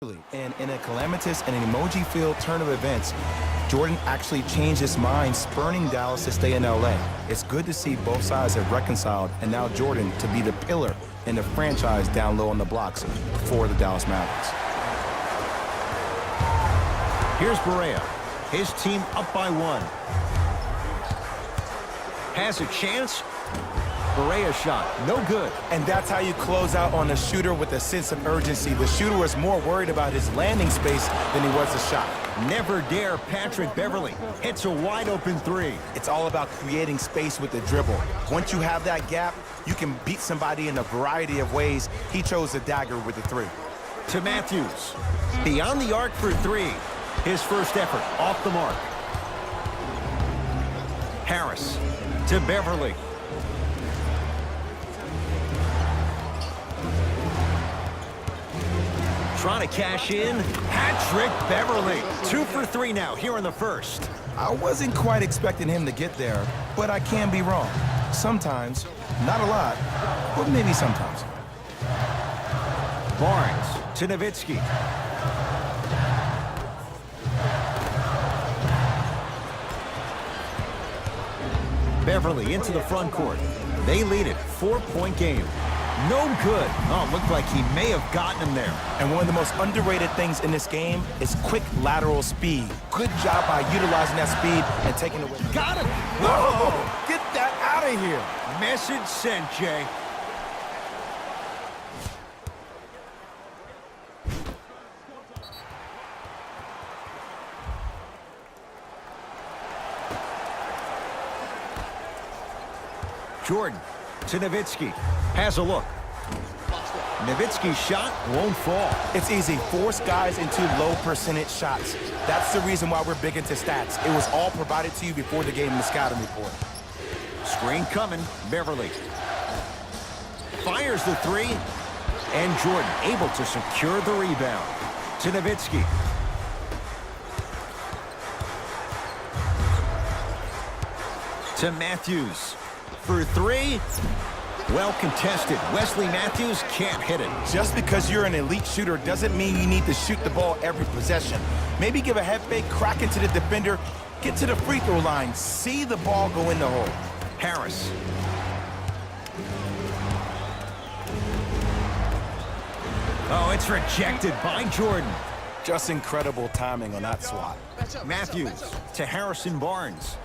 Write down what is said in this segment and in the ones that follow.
And in a calamitous and an emoji-filled turn of events, Jordan actually changed his mind, spurning Dallas to stay in LA. It's good to see both sides have reconciled, and now Jordan to be the pillar in the franchise down low on the blocks for the Dallas Mavericks. Here's Barea. His team up by 1. Has a chance. Barea shot, no good. And that's how you close out on a shooter with a sense of urgency. The shooter was more worried about his landing space than he was the shot. Never dare Patrick Beverley. Hits a wide open 3. It's all about creating space with the dribble. Once you have that gap, you can beat somebody in a variety of ways. He chose the dagger with the 3. To Matthews. Beyond the arc for 3. His first effort off the mark. Harris to Beverley. Trying to cash in. Patrick Beverley. 2 for 3 now here in the first. I wasn't quite expecting him to get there, but I can be wrong. Sometimes, not a lot, but maybe sometimes. Barnes to Nowitzki. Beverley into the front court. They lead it. 4-point game. No good. Oh, looked like he may have gotten him there. And one of the most underrated things in this game is quick lateral speed. Good job by utilizing that speed and taking it away. Got him. Whoa! Get that out of here. Message sent, Jay. Jordan to Nowitzki. Has a look. Nowitzki's shot won't fall. It's easy. Force guys into low percentage shots. That's the reason why we're big into stats. It was all provided to you before the game in the scouting report. Screen coming. Beverley. Fires the 3. And Jordan able to secure the rebound. To Nowitzki. To Matthews. For 3. Well contested. Wesley Matthews can't hit it. Just because you're an elite shooter doesn't mean you need to shoot the ball every possession. Maybe give a head fake, crack into the defender, get to the free throw line, see the ball go in the hole. Harris. Oh, it's rejected by Jordan. Just incredible timing on that swat. Matthews to Harrison Barnes.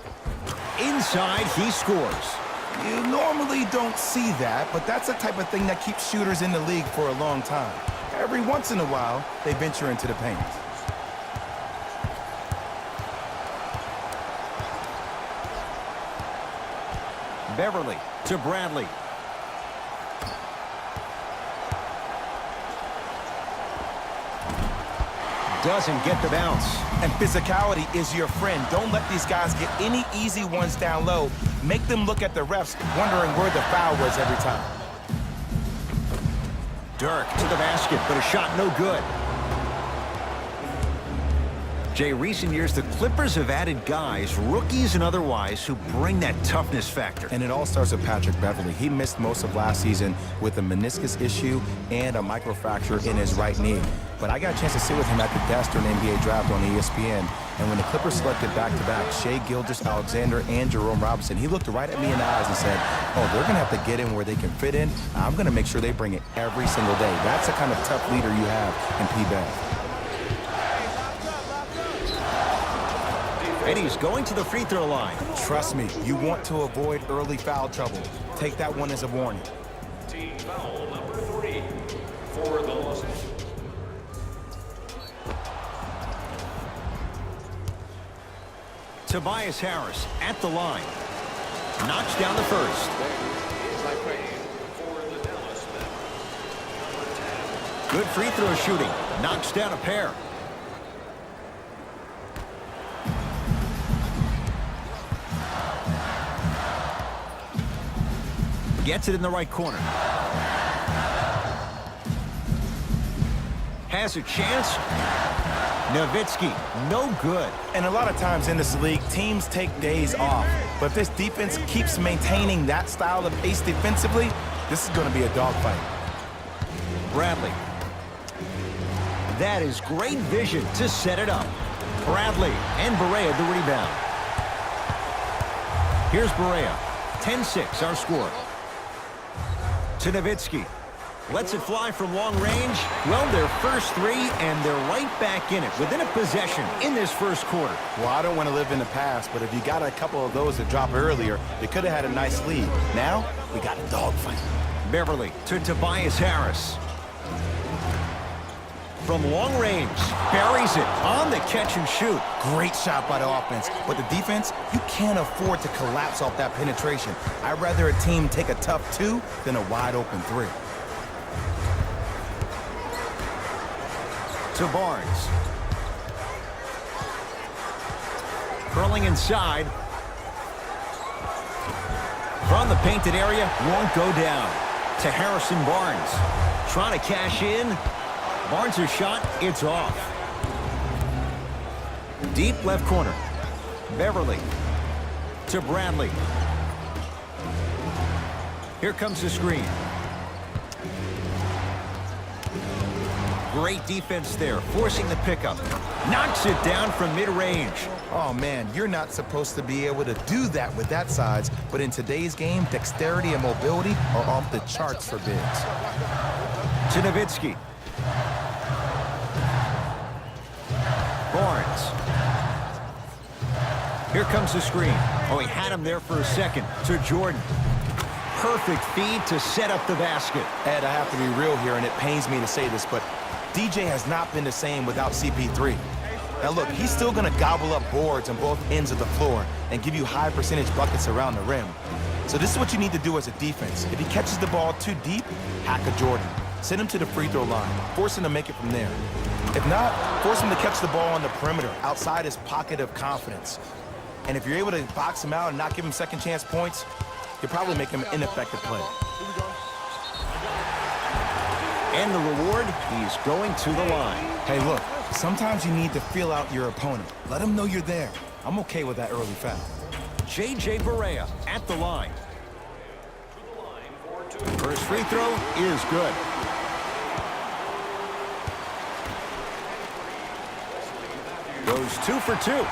Inside, he scores. You normally don't see that, but that's the type of thing that keeps shooters in the league for a long time. Every once in a while, they venture into the paint. Beverley to Bradley. Doesn't get the bounce. And physicality is your friend. Don't let these guys get any easy ones down low. Make them look at the refs, wondering where the foul was every time. Dirk to the basket, but a shot no good. Jay, recent years, the Clippers have added guys, rookies and otherwise, who bring that toughness factor. And it all starts with Patrick Beverley. He missed most of last season with a meniscus issue and a microfracture in his right knee. But I got a chance to sit with him at the desk during the NBA draft on ESPN. And when the Clippers selected back-to-back Shai Gilgeous-Alexander and Jerome Robinson, he looked right at me in the eyes and said, oh, they're going to have to get in where they can fit in. I'm going to make sure they bring it every single day. That's the kind of tough leader you have in P-Bev. And he's going to the free throw line. Trust me, you want to avoid early foul trouble. Take that one as a warning. Team foul number 3 for the Los Angeles. Tobias Harris at the line. Knocks down the first. Good free throw shooting. Knocks down a pair. Gets it in the right corner. Has a chance. Nowitzki, no good. And a lot of times in this league, teams take days off. But if this defense keeps maintaining that style of pace defensively, this is going to be a dogfight. Bradley. That is great vision to set it up. Bradley and Barea the rebound. Here's Barea. 10-6 our score. To Nowitzki. Lets it fly from long range. Well, their first three, and they're right back in it within a possession in this first quarter. Well, I don't want to live in the past, but if you got a couple of those that drop earlier, they could have had a nice lead. Now, we got a dogfight. Beverly to Tobias Harris. From long range, buries it on the catch and shoot. Great shot by the offense, but the defense, you can't afford to collapse off that penetration. I'd rather a team take a tough 2 than a wide open 3. To Barnes. Curling inside. From the painted area, won't go down. To Harrison Barnes. Trying to cash in. Barnes' shot, it's off. Deep left corner. Beverly. To Bradley. Here comes the screen. Great defense there, forcing the pickup. Knocks it down from mid-range. Oh, man, you're not supposed to be able to do that with that size, but in today's game, dexterity and mobility are off the charts for bigs. To Nowitzki. Barnes. Here comes the screen. Oh, he had him there for a second. To Jordan. Perfect feed to set up the basket. Ed, I have to be real here, and it pains me to say this, but DJ has not been the same without CP3. Now, look, he's still going to gobble up boards on both ends of the floor and give you high percentage buckets around the rim. So this is what you need to do as a defense. If he catches the ball too deep, hack a Jordan. Send him to the free throw line. Force him to make it from there. If not, force him to catch the ball on the perimeter, outside his pocket of confidence. And if you're able to box him out and not give him second chance points, you'll probably make him an ineffective player. And the reward, he's going to the line. Hey, look, sometimes you need to feel out your opponent. Let him know you're there. I'm okay with that early foul. J.J. Barea at the line. First free throw is good. Goes 2 for 2.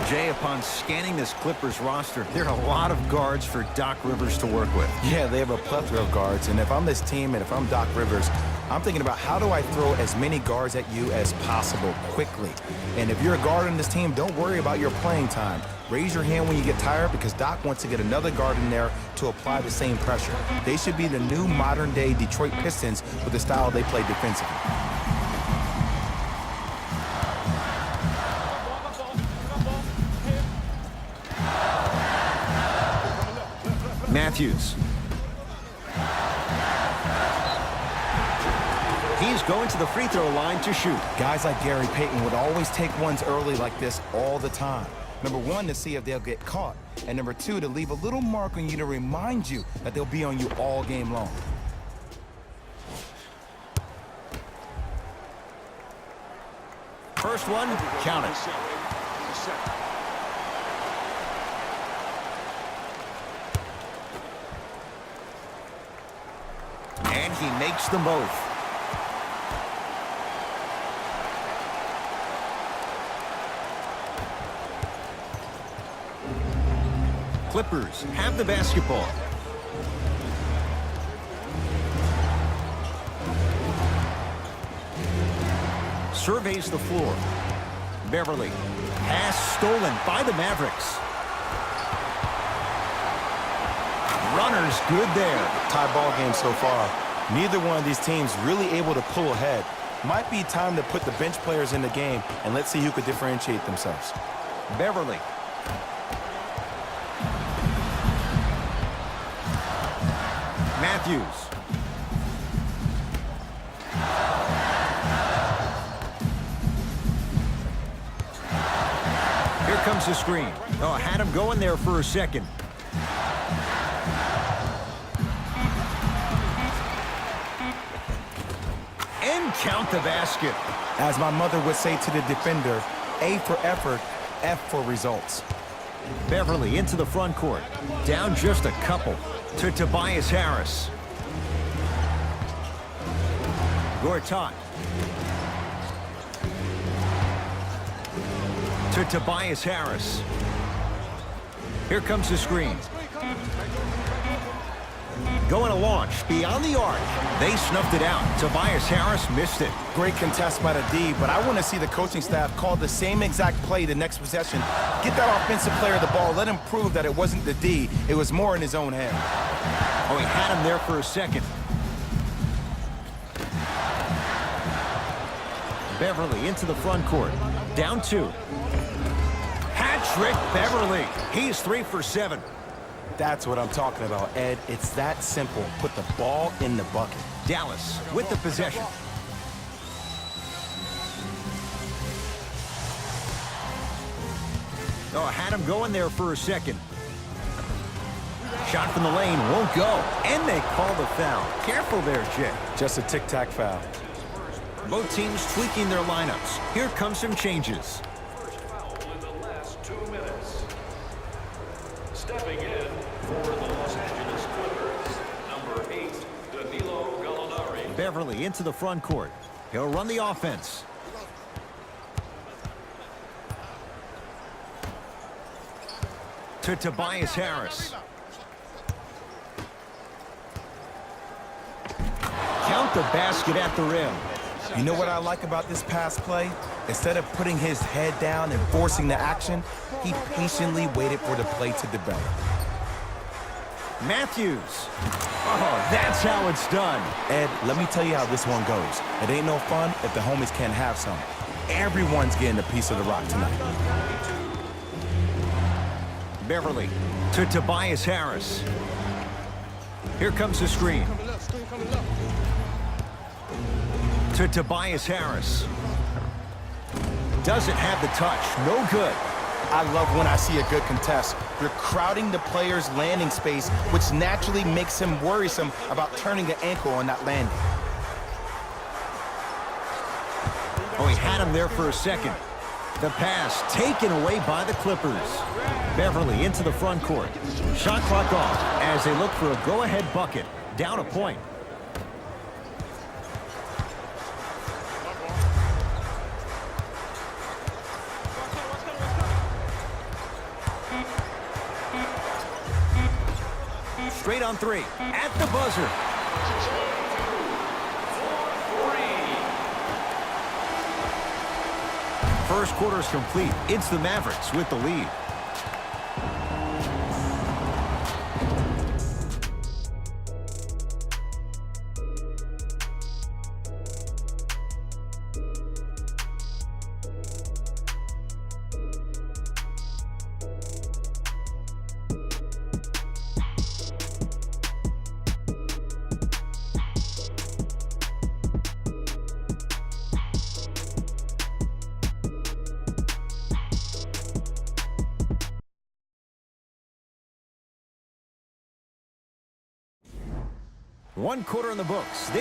Jay, upon scanning this Clippers roster, there are a lot of guards for Doc Rivers to work with. Yeah, they have a plethora of guards, and if I'm this team and if I'm Doc Rivers, I'm thinking about how do I throw as many guards at you as possible quickly. And if you're a guard on this team, don't worry about your playing time. Raise your hand when you get tired because Doc wants to get another guard in there to apply the same pressure. They should be the new modern-day Detroit Pistons with the style they play defensively. Matthews. He's going to the free throw line to shoot. Guys like Gary Payton would always take ones early like this all the time. Number one, to see if they'll get caught. And number two, to leave a little mark on you to remind you that they'll be on you all game long. First one, count it. And he makes them both. Clippers have the basketball. Surveys the floor. Beverly. Pass stolen by the Mavericks. Runner's good there. Tie ball game so far. Neither one of these teams really able to pull ahead. Might be time to put the bench players in the game, and let's see who could differentiate themselves. Beverly. Matthews. Here comes the screen. Oh, had him going there for a second. And count the basket. As my mother would say to the defender, A for effort, F for results. Beverly into the front court. Down just a couple to Tobias Harris. Gortat. To Tobias Harris. Here comes the screen. Going to launch beyond the arc. They snuffed it out. Tobias Harris missed it. Great contest by the D, but I want to see the coaching staff call the same exact play the next possession. Get that offensive player the ball. Let him prove that it wasn't the D. It was more in his own head. Oh, he had him there for a second. Beverly into the front court. Down 2. Hat-trick Beverly. He's 3 for 7. That's what I'm talking about, Ed. It's that simple. Put the ball in the bucket. Dallas with the possession. Oh, had him going there for a second. Shot from the lane won't go. And they call the foul. Careful there, Jay. Just a tic-tac foul. Both teams tweaking their lineups. Here comes some changes. First foul in the last 2 minutes. Stepping in for the Los Angeles Clippers, number 8, Danilo Gallinari. Beverly into the front court. He'll run the offense. To Tobias Harris. Count the basket at the rim. You know what I like about this pass play? Instead of putting his head down and forcing the action, he patiently waited for the play to develop. Matthews. Oh, that's how it's done. Ed, let me tell you how this one goes. It ain't no fun if the homies can't have some. Everyone's getting a piece of the rock tonight. Beverly to Tobias Harris. Here comes the screen. To Tobias Harris. Doesn't have the touch. No good. I love when I see a good contest. You're crowding the player's landing space, which naturally makes him worrisome about turning the ankle on that landing. Oh, he had him there for a second. The pass taken away by the Clippers. Beverly into the front court. Shot clock off as they look for a go-ahead bucket. Down a point. Straight on 3. At the buzzer. First quarter's complete. It's the Mavericks with the lead. One quarter in the books.